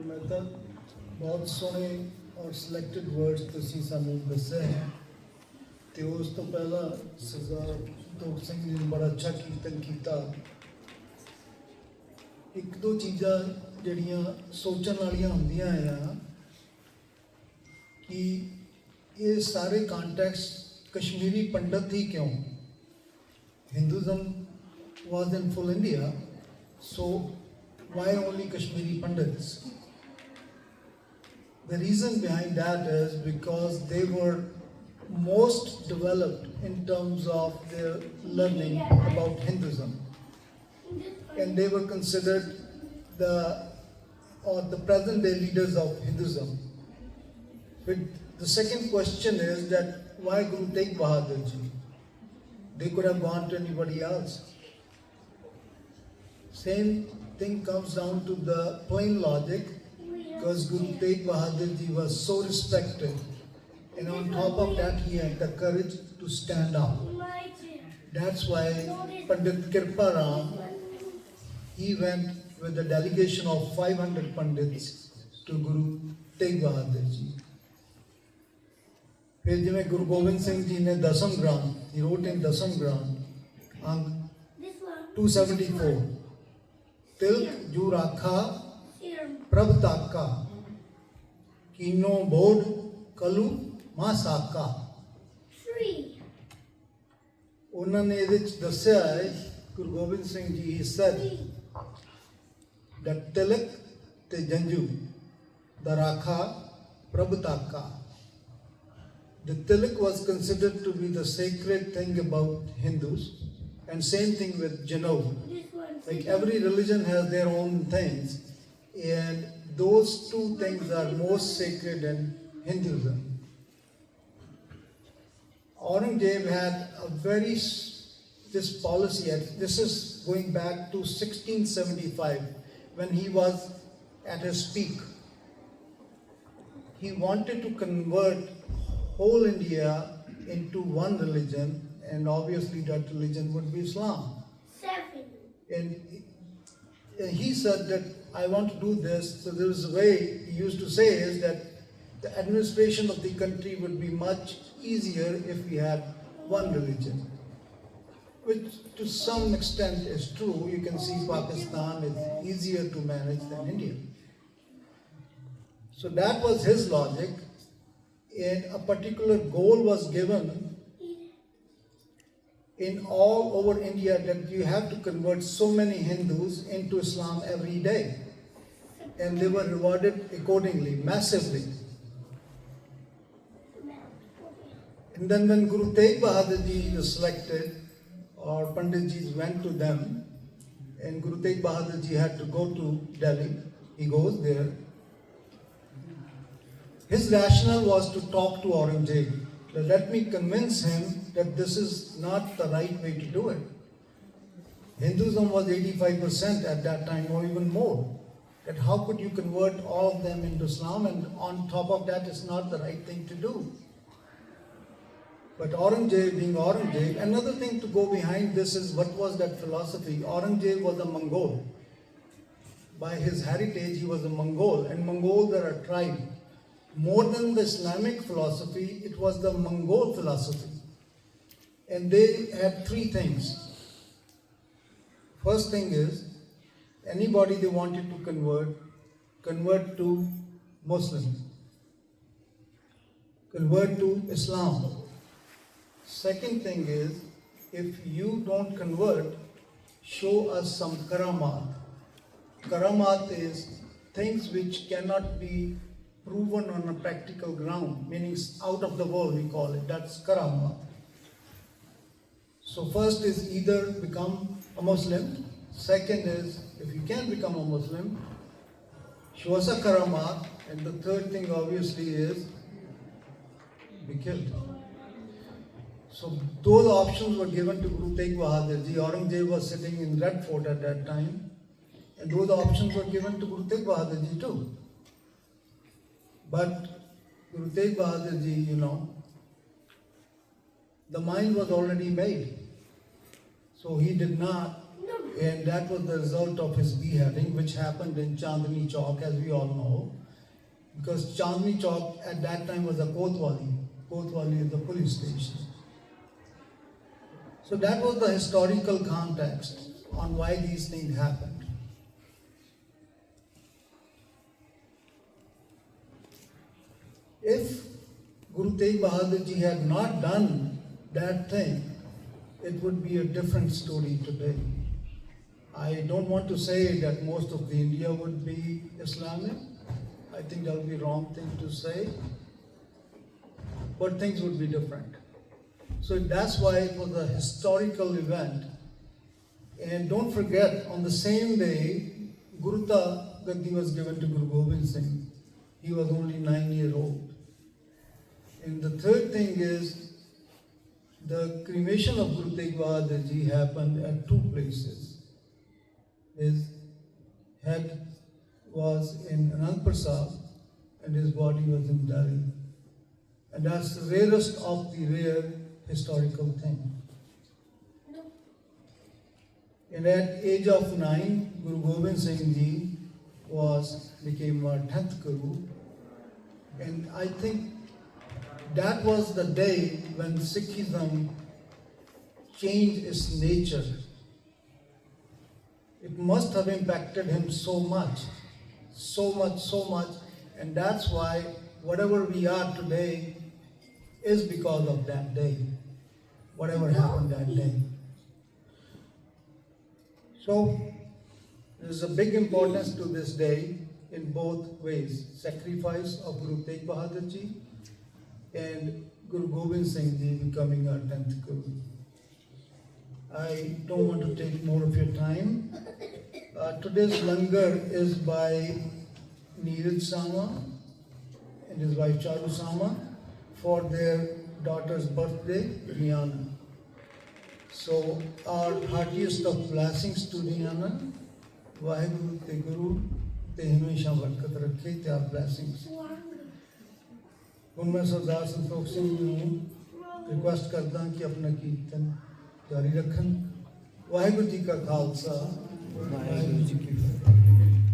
ਮੈਂ ਤਾਂ ਬਹੁਤ ਸੋਹਣੇ ਔਰ ਸਿਲੈਕਟਡ ਵਰਡਸ ਤੁਸੀਂ ਸਾਨੂੰ ਦੱਸੇ ਹੈ ਤੇ ਉਸ ਤੋਂ ਪਹਿਲਾਂ ਸਰਦਾਰ ਤੋਪ ਸਿੰਘ ਜੀ ਨੇ ਬੜਾ ਅੱਛਾ ਕੀਰਤਨ ਕੀਤਾ। ਇੱਕ ਦੋ ਚੀਜ਼ਾਂ ਜਿਹੜੀਆਂ ਸੋਚਣ ਵਾਲੀਆਂ ਹੁੰਦੀਆਂ ਆ ਕਿ ਇਹ ਸਾਰੇ ਕੰਟੈਕਸਟ ਕਸ਼ਮੀਰੀ ਪੰਡਤ ਹੀ ਕਿਉਂ? Hinduism was in full India, so why only Kashmiri Pandits? The reason behind that is because they were most developed in terms of their learning about Hinduism, and they were considered the present day leaders of Hinduism. But the second question is that why Guru Tegh Bahadur Ji? They could have gone to anybody else. Same thing comes down to the plain logic, because Guru Tegh Bahadur Ji was so respected, and on top of that he had the courage to stand up. That's why Pandit Kirpa Ram, he went with a delegation of 500 Pandits to Guru Tegh Bahadur Ji. फिर जिमें गुरु गोविंद सिंह जी ने दसम ग्रंथ, he wrote in दसम ग्रंथ अंक 274, तिलक जू राखा प्रभ ताका कीनो बोध कलू मां साका। उन्होंने ये दस्या है गुरु Govind Singh ji he said that तिलक ते जंजू द राखा प्रभ ताका. The tilak was considered to be the sacred thing about Hindus, and same thing with Janau. Like every religion has their own things, and those two things are most sacred in Hinduism. Aurangzeb had a very this policy. This is going back to 1675 when he was at his peak. He wanted to convert whole India into one religion, and obviously that religion would be Islam. And he said that I want to do this. So there was a way he used to say is that the administration of the country would be much easier if we had one religion, which to some extent is true. You can see Pakistan is easier to manage than India. So that was his logic. And a particular goal was given in all over India that you have to convert so many Hindus into Islam every day. And they were rewarded accordingly, massively. And then when Guru Tegh Bahadur Ji was selected, or Pandit Ji went to them, and Guru Tegh Bahadur Ji had to go to Delhi. He goes there. His rationale was to talk to Aurangzeb. Let me convince him that this is not the right way to do it. Hinduism was 85% at that time, or even more. That how could you convert all of them into Islam, and on top of that, it's not the right thing to do. But Aurangzeb, being Aurangzeb, another thing to go behind this is what was that philosophy. Aurangzeb was a Mongol. By his heritage, he was a Mongol, and Mongols are a tribe. More than the Islamic philosophy, it was the Mongol philosophy. And they had three things. First thing is, anybody they wanted to convert to Muslim, convert to Islam. Second thing is, if you don't convert, show us some karamat. Karamat is things which cannot be proven on a practical ground, meaning out of the world we call it. That's karama. So first is either become a Muslim. Second is, if you can't become a Muslim, show us a karama. And the third thing obviously is be killed. So those options were given to Guru Tegh Bahadur Ji. Aurangzeb was sitting in Red Fort at that time, and those options were given to Guru Tegh Bahadur Ji too. But Guru Tegh Bahadur Ji, the mind was already made. So he did not, and that was the result of his beheading, which happened in Chandni Chowk, as we all know, because Chandni Chowk at that time was a Kotwali. Kotwali is the police station. So that was the historical context on why these things happened. If Guru Tegh Bahadur Ji had not done that thing, it would be a different story today. I don't want to say that most of the India would be Islamic. I think that would be wrong thing to say. But things would be different. So that's why it was a historical event. And don't forget, on the same day, Gurta Gaddi was given to Guru Gobind Singh. He was only 9 years old. And the third thing is, the cremation of Guru Tegh Bahadur Ji happened at two places. His head was in Anandpur and his body was in Delhi. And that's the rarest of the rare historical thing. And at age of 9, Guru Gobind Singh Ji became our 10th Guru. And I think that was the day when Sikhism changed its nature. It must have impacted him so much, and that's why whatever we are today is because of that day, whatever happened that day. So there's a big importance to this day in both ways: sacrifice of Guru Tegh Bahadur Ji and Guru Gobind Singh Ji becoming our 10th Guru. I don't want to take more of your time. Today's langar is by Neeraj Sama and his wife Charu Sama for their daughter's birthday, Niana. So our heartiest of blessings to Niana. Vaheguru te Guru te hamesha barkat rakhe, te our blessings. ਹੁਣ मैं सरदार संतोख सिंह ਨੂੰ request करदा कि अपना कीर्तन जारी रखन। वाहिगुरू जी का खालसा, वाहिगुरू जी की फतेह।